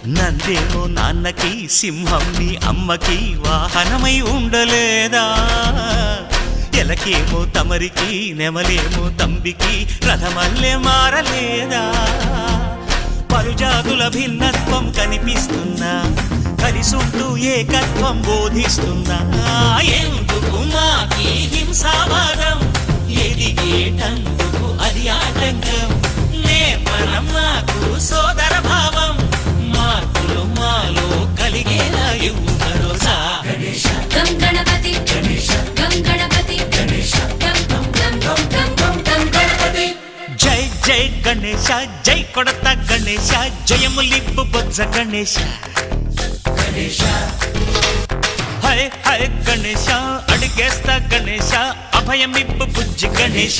నందేమో నాన్నకి సింహం నీ అమ్మకి వాహనమై ఉండలేదా ఎలకేమో తమరికి నెమలేమో తంబికి రథమల్లే మారలేదా పలుజాతుల భిన్నత్వం కనిపిస్తున్నా కలిసుంటూ ఏకత్వం బోధిస్తున్నా ఎందుకు మాకి హింసావాదం ఎదిగేటందుకు అది ఆటంకం నేపరం నాకు సోదర భావం మార్పులు మాలో కలిగేలా ఇవ్వు భరోసా గం గణపతి గం గణపతి గం గం గం గం గం గం గణపతి జై జై గణేశ జై కొడత గణేశ జయములిప్పు బొజ్జ గణేశ హై హై గణేశ అడిగేస్తా గణేశ అభయమిప్పు బుజ్జి గణేశ